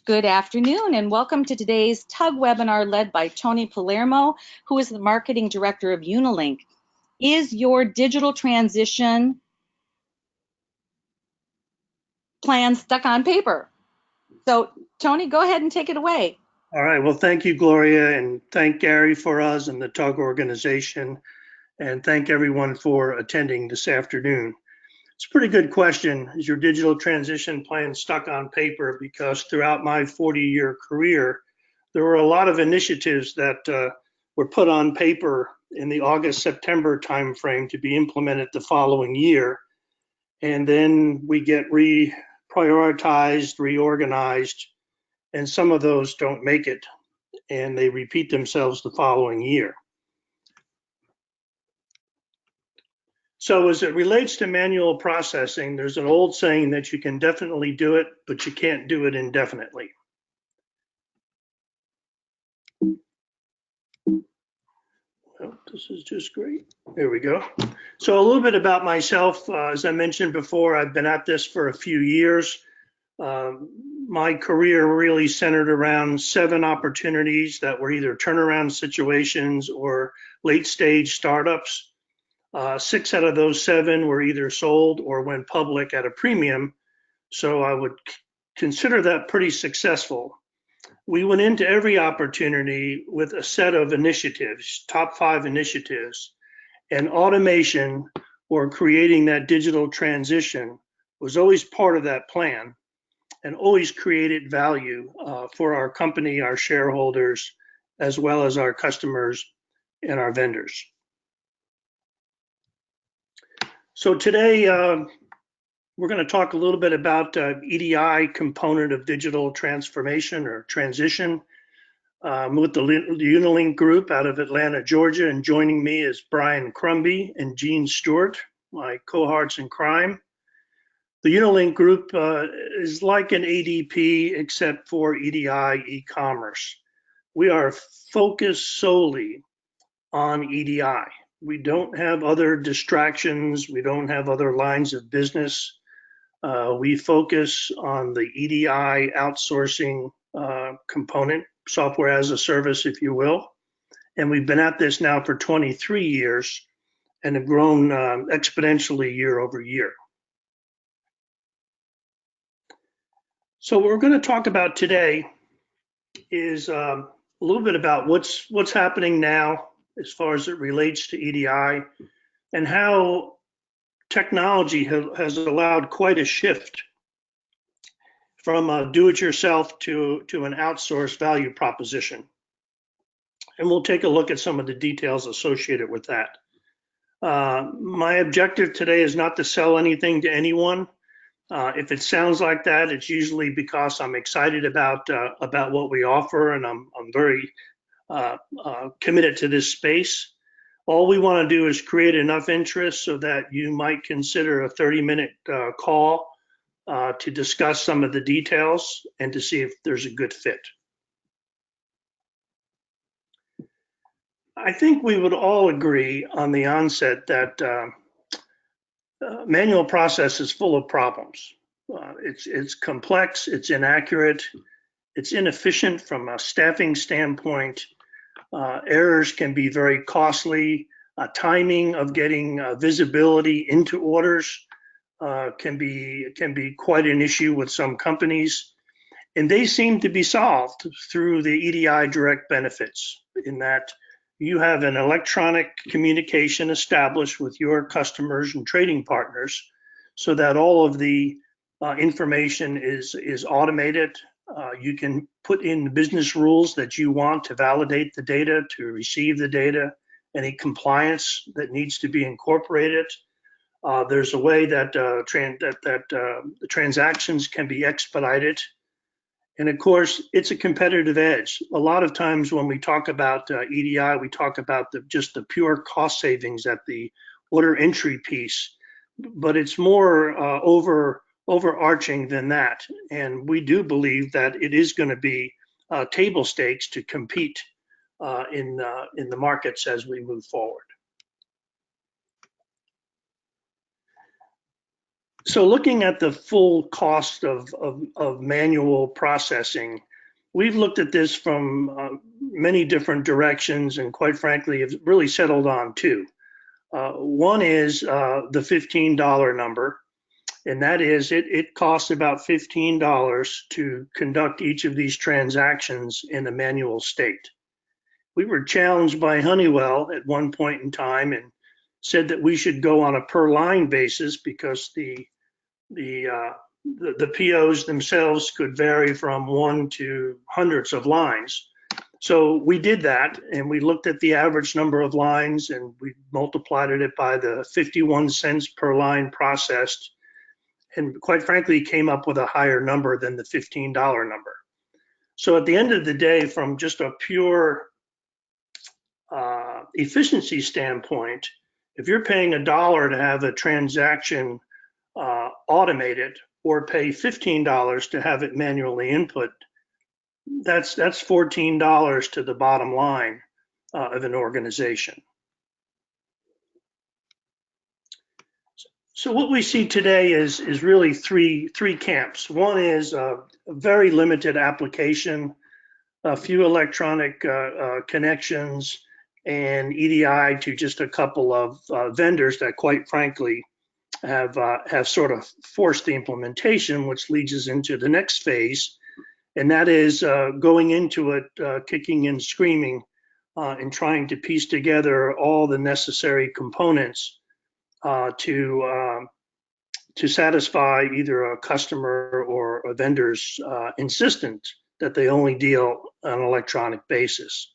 Good afternoon and welcome to today's TUG webinar led by Tony Palermo, who is the Marketing Director of Unilink. Is your digital transition plan stuck on paper? So Tony, go ahead and take it away. All right, well, thank you, Gloria, and thank Gary for us and the TUG organization, and thank everyone for attending this afternoon. It's a pretty good question. Is your digital transition plan stuck on paper? Because throughout my 40-year career, there were a lot of initiatives that were put on paper in the August-September timeframe to be implemented the following year. And then we get reprioritized, reorganized, and some of those don't make it, and they repeat themselves the following year. So as it relates to manual processing, there's an old saying that you can definitely do it, but you can't do it indefinitely. Oh, this is just great. There we go. So a little bit about myself. As I mentioned before, I've been at this for a few years. My career really centered around 7 opportunities that were either turnaround situations or late stage startups. 6 out of those 7 were either sold or went public at a premium. So I would consider that pretty successful. We went into every opportunity with a set of initiatives, top 5 initiatives, and automation or creating that digital transition was always part of that plan and always created value for our company, our shareholders, as well as our customers and our vendors. So today, we're going to talk a little bit about EDI component of digital transformation or transition. I'm with the Unilink group out of Atlanta, Georgia, and joining me is Brian Crumby and Gene Stewart, my cohorts in crime. The Unilink group is like an ADP except for EDI e-commerce. We are focused solely on EDI. We don't have other distractions. We don't have other lines of business. We focus on the EDI outsourcing component, software as a service, if you will. And we've been at this now for 23 years and have grown exponentially year over year. So what we're going to talk about today is a little bit about what's happening now as far as it relates to EDI and how technology has allowed quite a shift from a do-it-yourself to an outsourced value proposition. And we'll take a look at some of the details associated with that. My objective today is not to sell anything to anyone. If it sounds like that, it's usually because I'm excited about what we offer, and I'm very committed to this space. All we want to do is create enough interest so that you might consider a 30-minute call to discuss some of the details and to see if there's a good fit. I think we would all agree on the onset that manual process is full of problems. It's complex, it's inaccurate, it's inefficient from a staffing standpoint. Errors can be very costly. Timing of getting visibility into orders can be quite an issue with some companies. And they seem to be solved through the EDI direct benefits, in that you have an electronic communication established with your customers and trading partners so that all of the information is automated. You can put in the business rules that you want to validate the data, to receive the data, any compliance that needs to be incorporated. There's a way that the transactions can be expedited. And of course, it's a competitive edge. A lot of times when we talk about EDI, we talk about just the pure cost savings at the order entry piece, but it's more overarching than that. And we do believe that it is going to be table stakes to compete in the markets as we move forward. So looking at the full cost of manual processing, we've looked at this from many different directions, and quite frankly, have really settled on two. One is the $15 number, and that is it costs about $15 to conduct each of these transactions in a manual state. We were challenged by Honeywell at one point in time and said that we should go on a per line basis because the POs themselves could vary from one to hundreds of lines. So we did that, and we looked at the average number of lines, and we multiplied it by the 51 cents per line processed, and quite frankly came up with a higher number than the $15 number. So at the end of the day, from just a pure efficiency standpoint, if you're paying $1 to have a transaction automated, or pay $15 to have it manually input, that's $14 to the bottom line of an organization. So what we see today is really three camps. One is a very limited application, a few electronic connections, and EDI to just a couple of vendors that, quite frankly, have sort of forced the implementation, which leads us into the next phase, and that is going into it, kicking and screaming, and trying to piece together all the necessary components to satisfy either a customer or a vendor's insistence that they only deal on an electronic basis.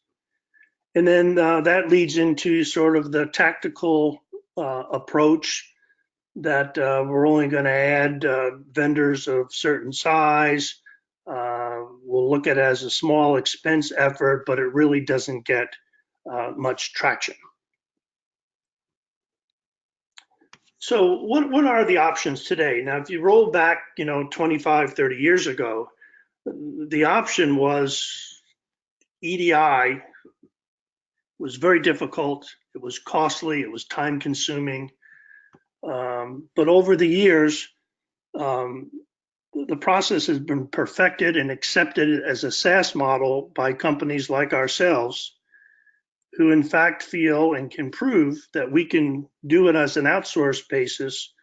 And then that leads into sort of the tactical approach that we're only going to add vendors of certain size. We'll look at it as a small expense effort, but it really doesn't get much traction. So what are the options today? Now, if you roll back, 25, 30 years ago, the option was EDI was very difficult. It was costly. It was time consuming. But over the years, the process has been perfected and accepted as a SaaS model by companies like ourselves, who in fact feel and can prove that we can do it as an outsourced basis,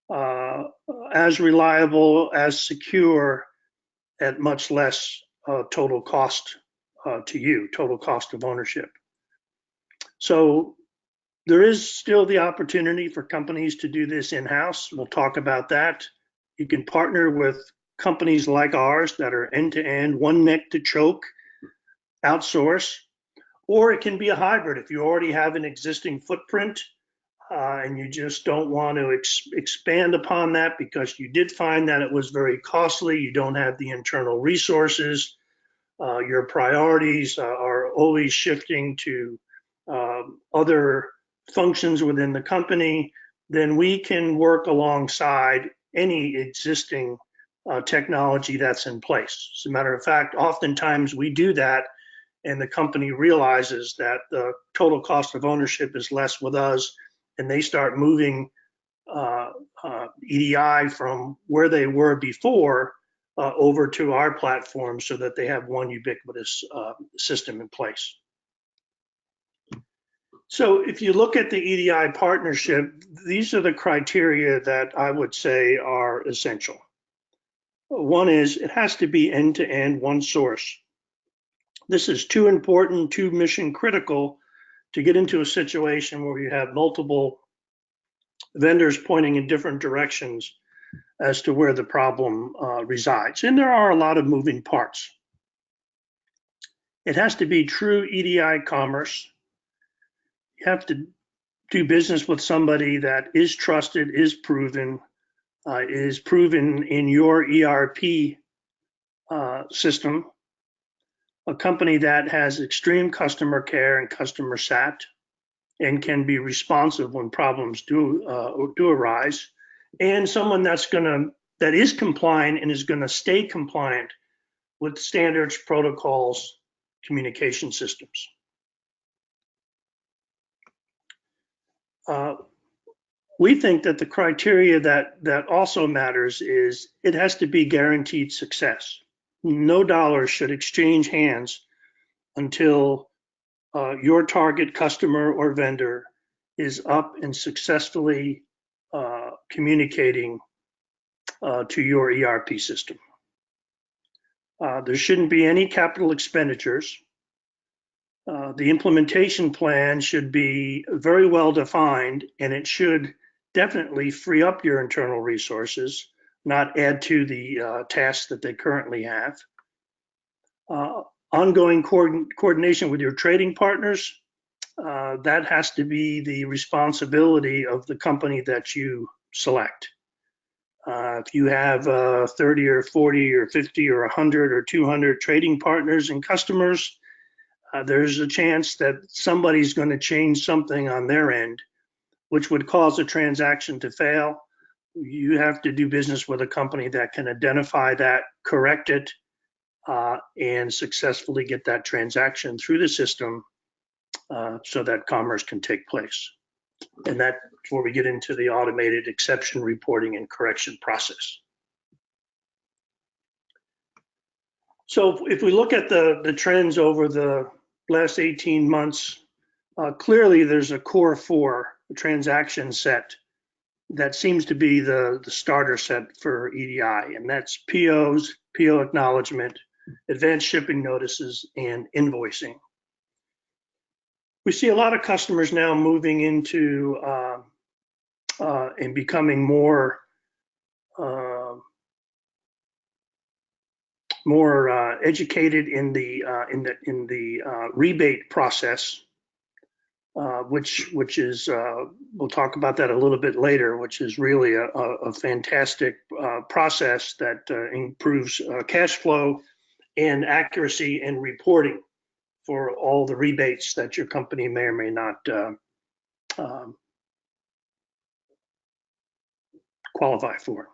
as reliable, as secure, at much less total cost to you, total cost of ownership. So there is still the opportunity for companies to do this in-house. We'll talk about that. You can partner with companies like ours that are end-to-end, one neck to choke, outsource, or it can be a hybrid. If you already have an existing footprint and you just don't want to expand upon that because you did find that it was very costly, you don't have the internal resources, your priorities are always shifting to other functions within the company, then we can work alongside any existing technology that's in place. As a matter of fact, oftentimes we do that, and the company realizes that the total cost of ownership is less with us, and they start moving EDI from where they were before over to our platform so that they have one ubiquitous system in place. So if you look at the EDI partnership, these are the criteria that I would say are essential. One is it has to be end-to-end, one source. This is too important, too mission critical to get into a situation where you have multiple vendors pointing in different directions as to where the problem resides. And there are a lot of moving parts. It has to be true EDI commerce. You have to do business with somebody that is trusted, is proven in your ERP system, a company that has extreme customer care and customer sat, and can be responsive when problems do arise, and someone that is compliant and is going to stay compliant with standards, protocols, communication systems. We think that the criteria that also matters is it has to be guaranteed success. No dollars should exchange hands until your target customer or vendor is up and successfully communicating to your ERP system. There shouldn't be any capital expenditures. The implementation plan should be very well defined, and it should definitely free up your internal resources, not add to the tasks that they currently have. Ongoing coordination with your trading partners, that has to be the responsibility of the company that you select. If you have 30 or 40 or 50 or 100 or 200 trading partners and customers, there's a chance that somebody's going to change something on their end, which would cause a transaction to fail. You have to do business with a company that can identify that, correct it, and successfully get that transaction through the system so that commerce can take place. And that's where we get into the automated exception reporting and correction process. So if we look at the trends over the last 18 months, clearly there's a core 4 transaction set that seems to be the starter set for EDI, and that's POs, PO acknowledgement, advanced shipping notices, and invoicing. We see a lot of customers now moving into and becoming more educated in the rebate process, which is we'll talk about that a little bit later, which is really a fantastic process that improves cash flow and accuracy and reporting for all the rebates that your company may or may not qualify for.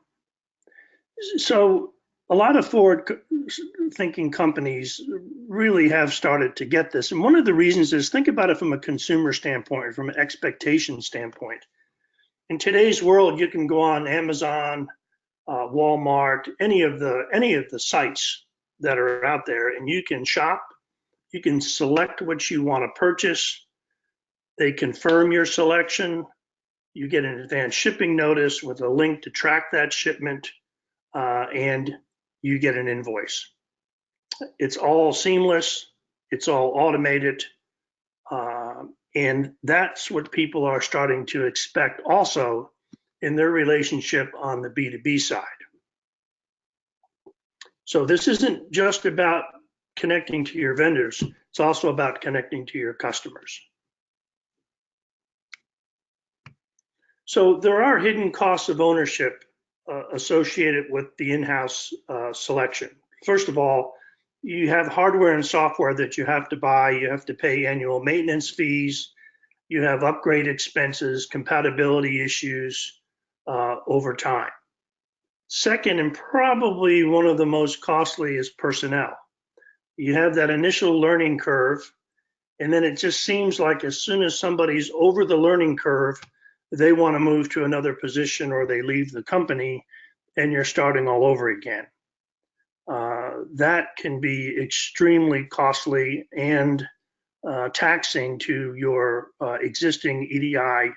So a lot of forward-thinking companies really have started to get this. And one of the reasons is, think about it from a consumer standpoint, from an expectation standpoint. In today's world, you can go on Amazon, Walmart, any of the sites that are out there, and you can shop. You can select what you want to purchase. They confirm your selection. You get an advanced shipping notice with a link to track that shipment, and you get an invoice. It's all seamless. It's all automated. And that's what people are starting to expect also in their relationship on the B2B side. So this isn't just about connecting to your vendors. It's also about connecting to your customers. So there are hidden costs of ownership associated with the in-house selection. First of all, you have hardware and software that you have to buy. You have to pay annual maintenance fees. You have upgrade expenses, compatibility issues over time. Second, and probably one of the most costly, is personnel. You have that initial learning curve, and then it just seems like as soon as somebody's over the learning curve, they want to move to another position or they leave the company, and you're starting all over again. That can be extremely costly and taxing to your existing EDI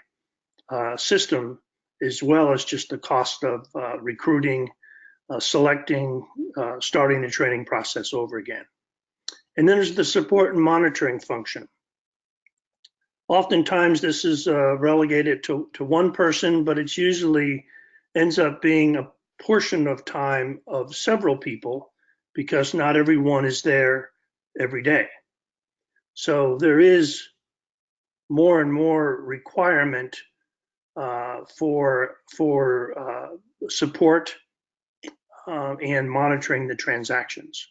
system, as well as just the cost of recruiting, selecting, starting the training process over again. And then there's the support and monitoring function. Oftentimes this is relegated to one person, but it's usually ends up being a portion of time of several people, because not everyone is there every day. So there is more and more requirement for support and monitoring the transactions.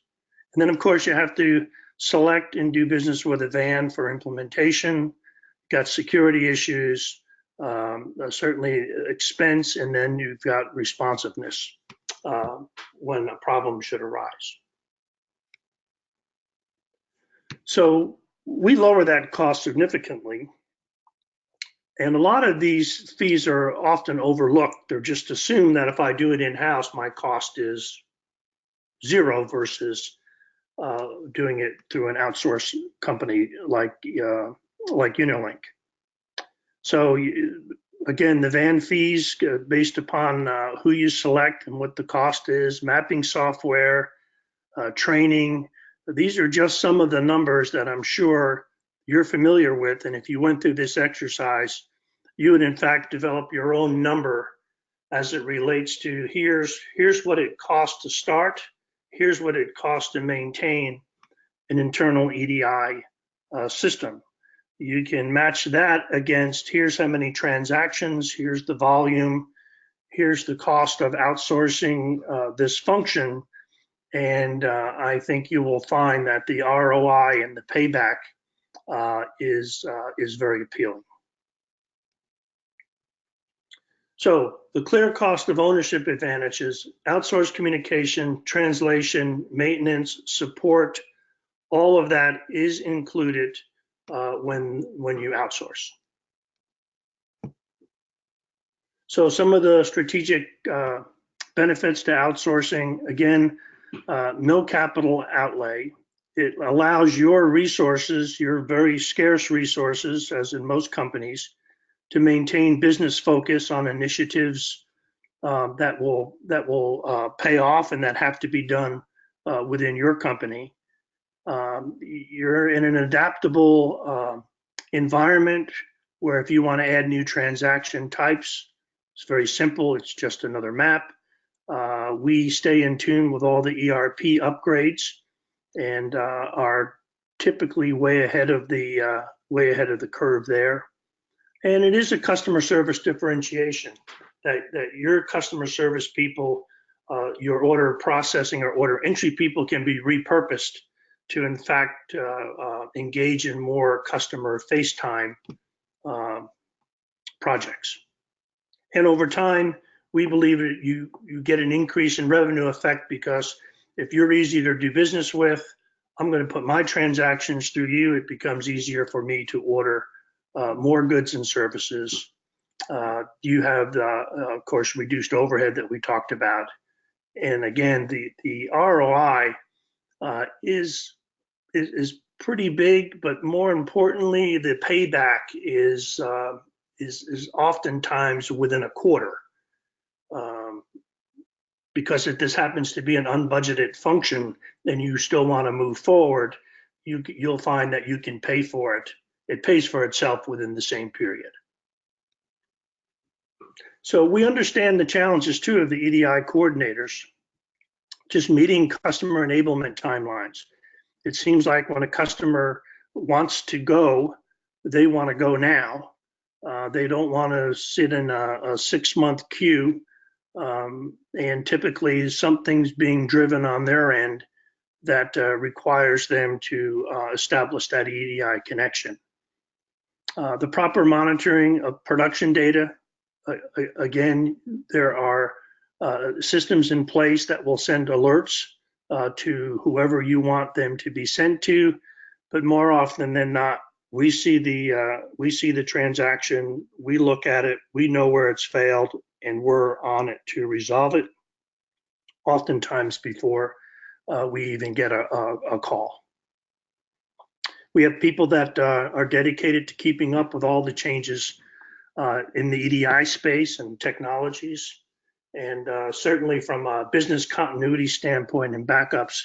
And then of course you have to select and do business with a van for implementation. Got security issues, certainly expense, and then you've got responsiveness when a problem should arise. So we lower that cost significantly And a lot of these fees are often overlooked. They're just assumed that if I do it in-house, my cost is zero versus doing it through an outsourced company like Unilink. So again, the van fees based upon who you select and what the cost is, mapping software, training. These are just some of the numbers that I'm sure you're familiar with. And if you went through this exercise, you would in fact develop your own number as it relates to here's what it costs to start, here's what it costs to maintain an internal EDI system. You can match that against here's how many transactions, here's the volume, here's the cost of outsourcing this function. And I think you will find that the ROI and the payback is very appealing. So the clear cost of ownership advantages, outsourced communication, translation, maintenance, support, all of that is included when you outsource. So some of the strategic benefits to outsourcing, again, no capital outlay. It allows your resources, your very scarce resources, as in most companies, to maintain business focus on initiatives that will pay off and that have to be done within your company. You're in an adaptable environment where if you want to add new transaction types, it's very simple. It's just another map. We stay in tune with all the ERP upgrades and are typically way ahead of the curve there. And it is a customer service differentiation that your customer service people, your order processing or order entry people can be repurposed to, in fact, engage in more customer face time projects. And over time, we believe that you get an increase in revenue effect because if you're easy to do business with, I'm going to put my transactions through you. It becomes easier for me to order more goods and services. You have, of course, reduced overhead that we talked about. And again, the ROI is pretty big, but more importantly, the payback is oftentimes within a quarter. Because if this happens to be an unbudgeted function and you still want to move forward, you'll find that you can pay for it. It pays for itself within the same period. So we understand the challenges too of the EDI coordinators, just meeting customer enablement timelines. It seems like when a customer wants to go, they want to go now. They don't want to sit in a 6-month queue. And typically something's being driven on their end that requires them to establish that EDI connection. The proper monitoring of production data, again, there are systems in place that will send alerts to whoever you want them to be sent to, but more often than not, we see the transaction, we look at it, we know where it's failed, and we're on it to resolve it, oftentimes before we even get a call. We have people that are dedicated to keeping up with all the changes in the EDI space and technologies. And certainly from a business continuity standpoint and backups,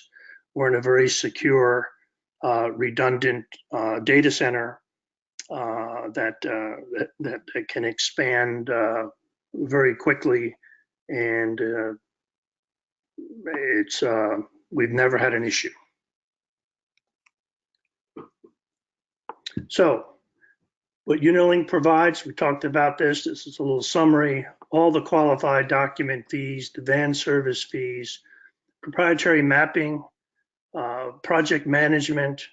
we're in a very secure, redundant data center that can expand very quickly, and we've never had an issue. So what Unilink provides, we talked about this. This is a little summary. All the qualified document fees, the van service fees, proprietary mapping, project management.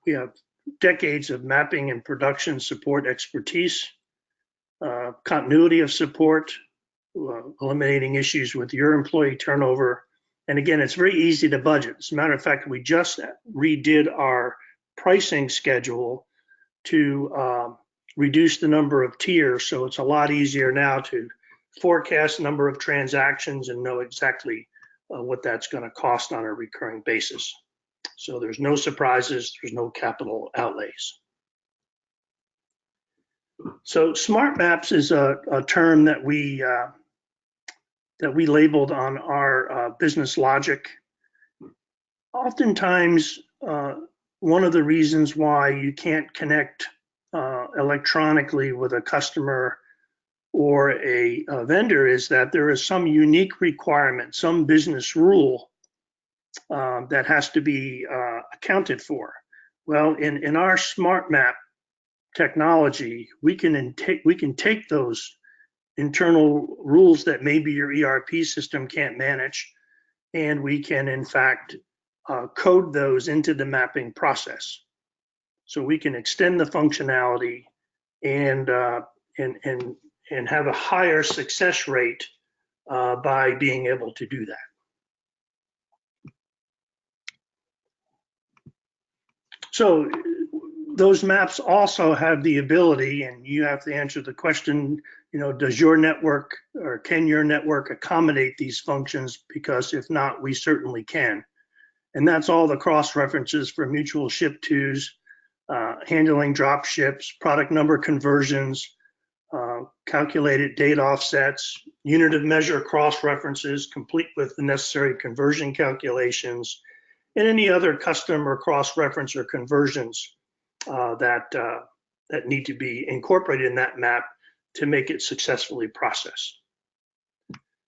We have decades of mapping and production support expertise, continuity of support, eliminating issues with your employee turnover. And again, it's very easy to budget. As a matter of fact, we just redid our pricing schedule to reduced the number of tiers, so it's a lot easier now to forecast the number of transactions and know exactly what that's going to cost on a recurring basis. So there's no surprises, there's no capital outlays. So smart maps is a term that we labeled on our business logic. Oftentimes, one of the reasons why you can't connect electronically with a customer or a vendor is that there is some unique requirement, some business rule that has to be accounted for. Well, in our smart map technology, we can take those internal rules that maybe your ERP system can't manage, and we can in fact code those into the mapping process. So we can extend the functionality and have a higher success rate by being able to do that. So those maps also have the ability, and you have to answer the question, does your network or can your network accommodate these functions? Because if not, we certainly can. And that's all the cross references for mutual ship tos, handling drop ships, product number conversions, calculated date offsets, unit of measure cross references, complete with the necessary conversion calculations, and any other custom or cross reference or conversions that need to be incorporated in that map to make it successfully processed.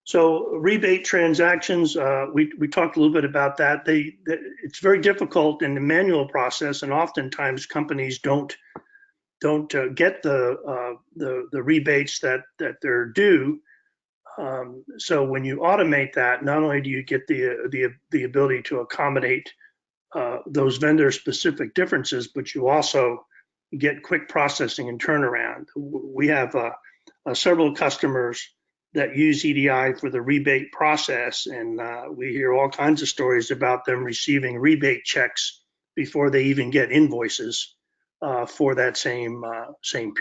So rebate transactions, we talked a little bit about that. It's very difficult in the manual process, and oftentimes companies don't get the rebates that they're due. So when you automate that, not only do you get the ability to accommodate those vendor-specific differences, but you also get quick processing and turnaround. We have several customers that use EDI for the rebate process, and we hear all kinds of stories about them receiving rebate checks before they even get invoices for that same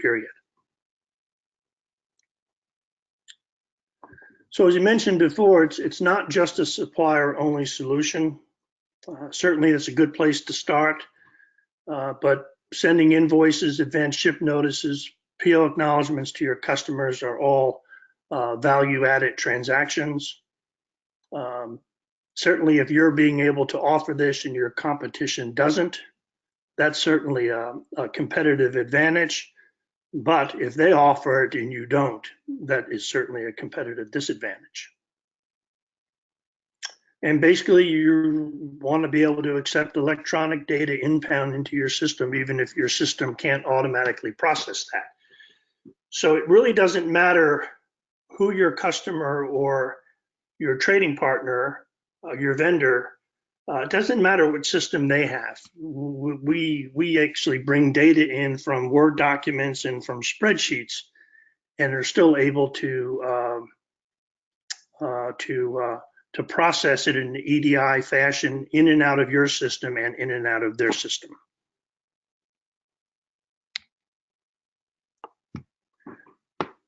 period. So as you mentioned before, it's not just a supplier-only solution. Certainly, it's a good place to start, but sending invoices, advanced ship notices, PO acknowledgements to your customers are all value-added transactions. Certainly, if you're being able to offer this and your competition doesn't, that's certainly a competitive advantage. But if they offer it and you don't, that is certainly a competitive disadvantage. And basically, you want to be able to accept electronic data inbound into your system, even if your system can't automatically process that. So it really doesn't matter who your customer or your trading partner, your vendor, it doesn't matter what system they have. We actually bring data in from Word documents and from spreadsheets, and are still able to process it in an EDI fashion in and out of your system and in and out of their system.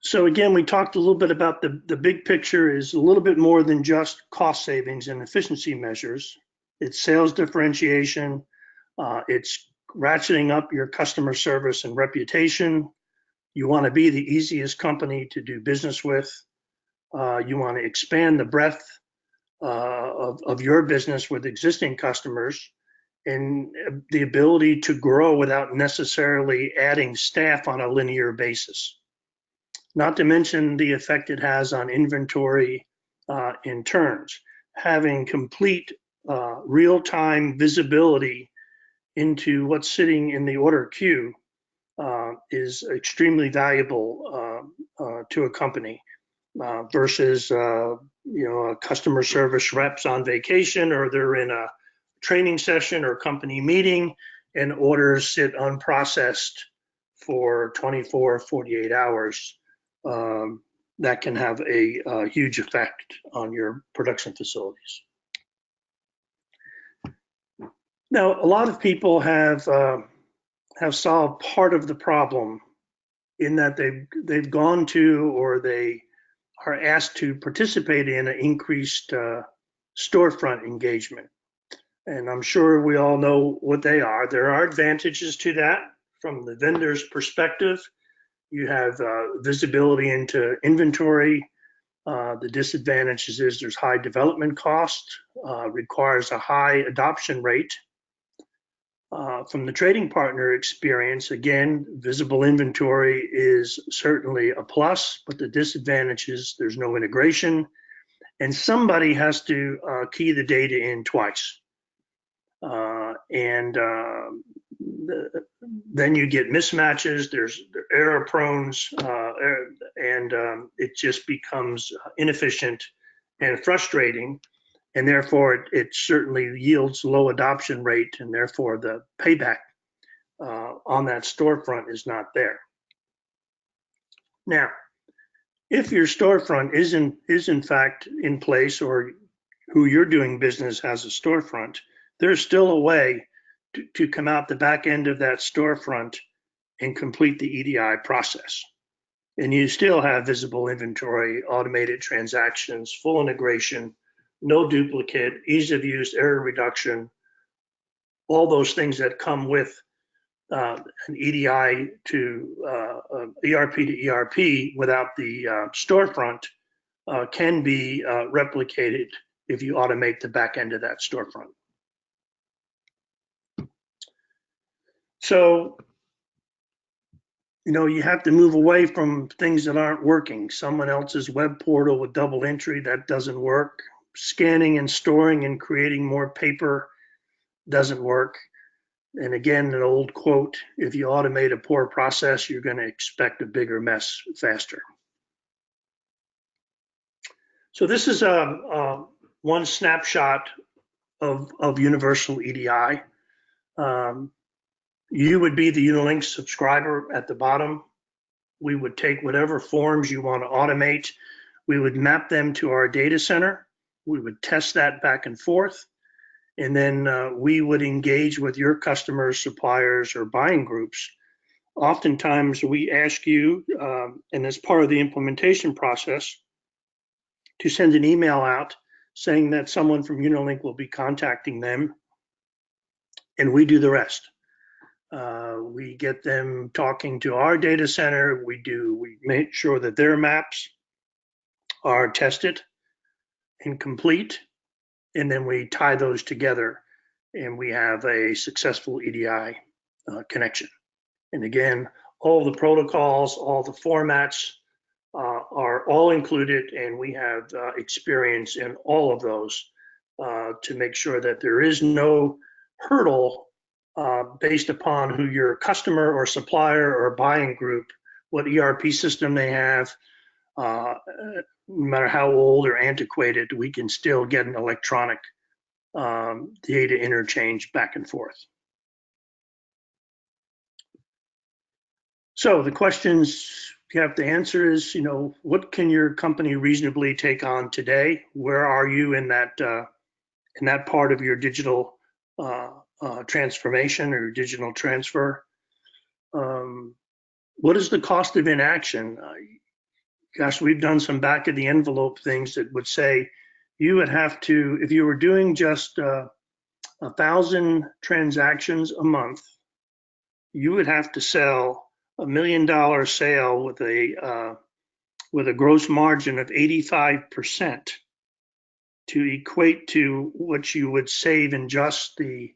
So again, we talked a little bit about the big picture is a little bit more than just cost savings and efficiency measures. It's sales differentiation. It's ratcheting up your customer service and reputation. You want to be the easiest company to do business with. You want to expand the breadth of your business with existing customers, and the ability to grow without necessarily adding staff on a linear basis. Not to mention the effect it has on inventory in turns. Having complete real-time visibility into what's sitting in the order queue is extremely valuable to a company versus a customer service reps on vacation, or they're in a training session or company meeting and orders sit unprocessed for 24, 48 hours. That can have a huge effect on your production facilities. Now, a lot of people have solved part of the problem in that they've gone to, or they are asked to participate in, an increased storefront engagement. And I'm sure we all know what they are. There are advantages to that from the vendor's perspective. You have visibility into inventory. The disadvantages is there's high development cost, requires a high adoption rate. From the trading partner experience, again, visible inventory is certainly a plus, but the disadvantage is there's no integration, and somebody has to key the data in twice. Then you get mismatches, there's error prones, and it just becomes inefficient and frustrating. And therefore, it certainly yields low adoption rate, and therefore the payback on that storefront is not there. Now, if your storefront is in fact in place, or who you're doing business has a storefront, there's still a way to come out the back end of that storefront and complete the EDI process. And you still have visible inventory, automated transactions, full integration, no duplicate, ease of use, error reduction, all those things that come with an EDI to ERP to ERP without the storefront can be replicated if you automate the back end of that storefront. So, you have to move away from things that aren't working. Someone else's web portal with double entry, that doesn't work. Scanning and storing and creating more paper doesn't work. And again, an old quote, if you automate a poor process, you're going to expect a bigger mess faster. So this is one snapshot of Universal EDI. You would be the Unilink subscriber at the bottom. We would take whatever forms you want to automate. We would map them to our data center. We would test that back and forth. And then we would engage with your customers, suppliers, or buying groups. Oftentimes we ask you, and as part of the implementation process, to send an email out saying that someone from Unilink will be contacting them, and we do the rest. We get them talking to our data center. We make sure that their maps are tested and complete, and then we tie those together, and we have a successful EDI connection. And again, all the protocols, all the formats are all included, and we have experience in all of those to make sure that there is no hurdle based upon who your customer or supplier or buying group, what ERP system they have, no matter how old or antiquated, we can still get an electronic data interchange back and forth. So the questions you have to answer is, what can your company reasonably take on today? Where are you in that part of your digital transformation or digital transfer? What is the cost of inaction? Gosh, we've done some back of the envelope things that would say you would have to, if you were doing just 1,000 transactions a month, you would have to sell $1 million sale with a gross margin of 85% to equate to what you would save in just the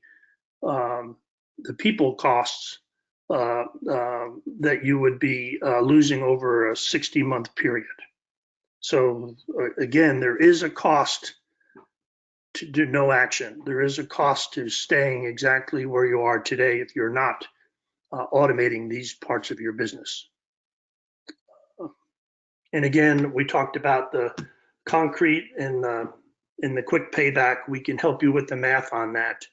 people costs that you would be losing over a 60-month period. So again, there is a cost to do no action. There is a cost to staying exactly where you are today if you're not automating these parts of your business. And again, we talked about the concrete and the quick payback. We can help you with the math on that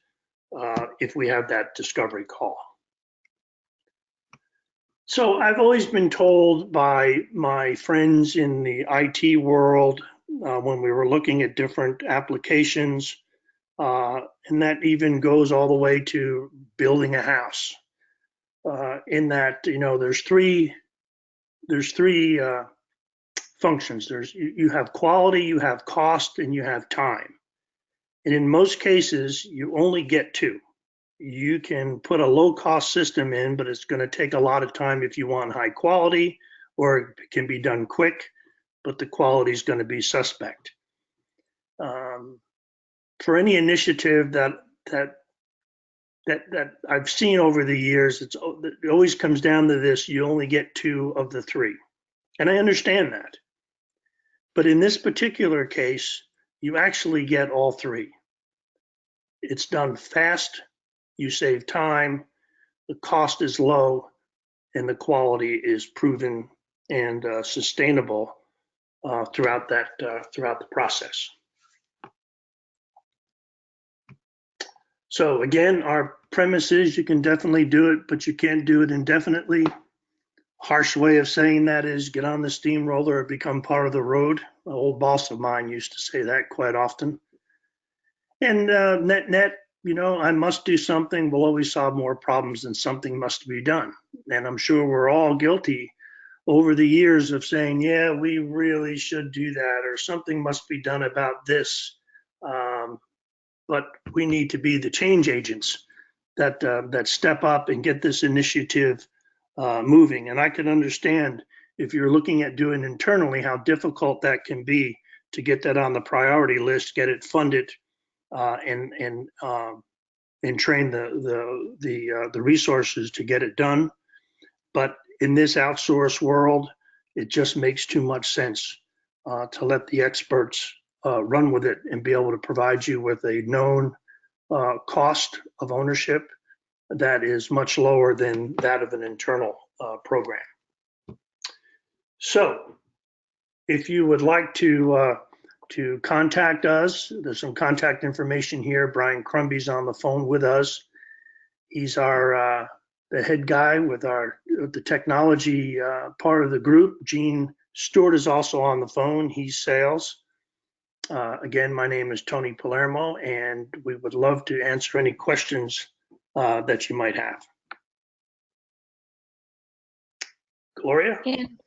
if we have that discovery call. So I've always been told by my friends in the IT world when we were looking at different applications, and that even goes all the way to building a house, in that, there's three there's three functions. You have quality, you have cost, and you have time. And in most cases, you only get two. You can put a low cost system in, but it's going to take a lot of time if you want high quality, or it can be done quick, but the quality is going to be suspect. For any initiative that I've seen over the years, it always comes down to this: you only get two of the three, and I understand that. But in this particular case, you actually get all three. It's done fast, you save time, the cost is low, and the quality is proven and sustainable throughout the process. So again, our premise is you can definitely do it, but you can't do it indefinitely. Harsh way of saying that is get on the steamroller or become part of the road. An old boss of mine used to say that quite often. And net, I must do something will always solve more problems than something must be done. And I'm sure we're all guilty over the years of saying, yeah, we really should do that, or something must be done about this. But we need to be the change agents that step up and get this initiative moving. And I can understand if you're looking at doing internally how difficult that can be to get that on the priority list, get it funded, and train the resources to get it done. But in this outsource world, it just makes too much sense to let the experts run with it and be able to provide you with a known cost of ownership that is much lower than that of an internal program. So if you would like to contact us, there's some contact information here. Brian Crumby's on the phone with us. He's our the head guy with the technology part of the group. Gene Stewart is also on the phone. He's sales. Again, my name is Tony Palermo, and we would love to answer any questions that you might have. Gloria? And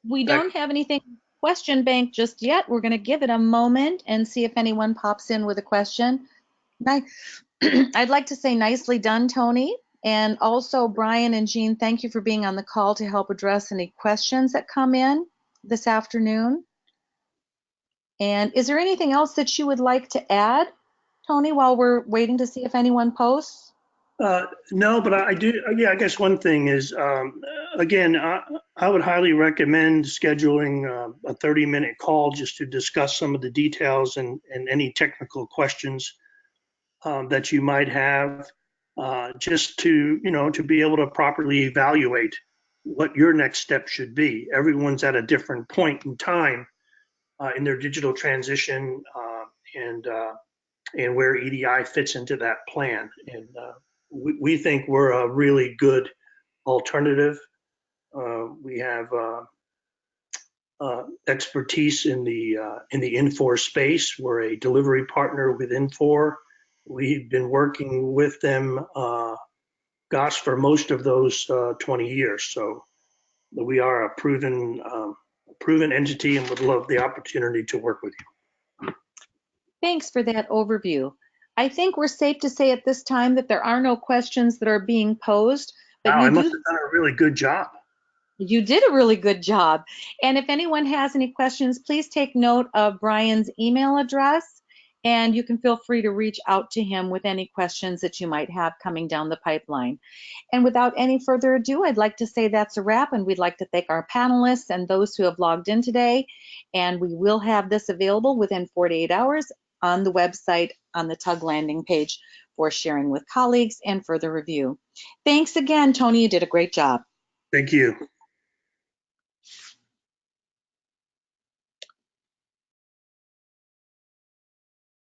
we don't have anything question bank just yet. We're going to give it a moment and see if anyone pops in with a question. I'd like to say nicely done, Tony. And also, Brian and Jean, thank you for being on the call to help address any questions that come in this afternoon. And is there anything else that you would like to add, Tony, while we're waiting to see if anyone posts? No, but I do. Yeah, I guess one thing is, again, I would highly recommend scheduling a 30-minute call just to discuss some of the details and any technical questions that you might have, just to be able to properly evaluate what your next step should be. Everyone's at a different point in time in their digital transition and where EDI fits into that plan. And we think we're a really good alternative. We have expertise in the Infor space. We're a delivery partner with Infor. We've been working with them, for most of those 20 years. So we are a proven entity and would love the opportunity to work with you. Thanks for that overview. I think we're safe to say at this time that there are no questions that are being posed. But wow, I must have done a really good job. You did a really good job. And if anyone has any questions, please take note of Brian's email address, and you can feel free to reach out to him with any questions that you might have coming down the pipeline. And without any further ado, I'd like to say that's a wrap, and we'd like to thank our panelists and those who have logged in today. And we will have this available within 48 hours on the website on the TUG landing page for sharing with colleagues and further review. Thanks again, Tony. You did a great job. Thank you.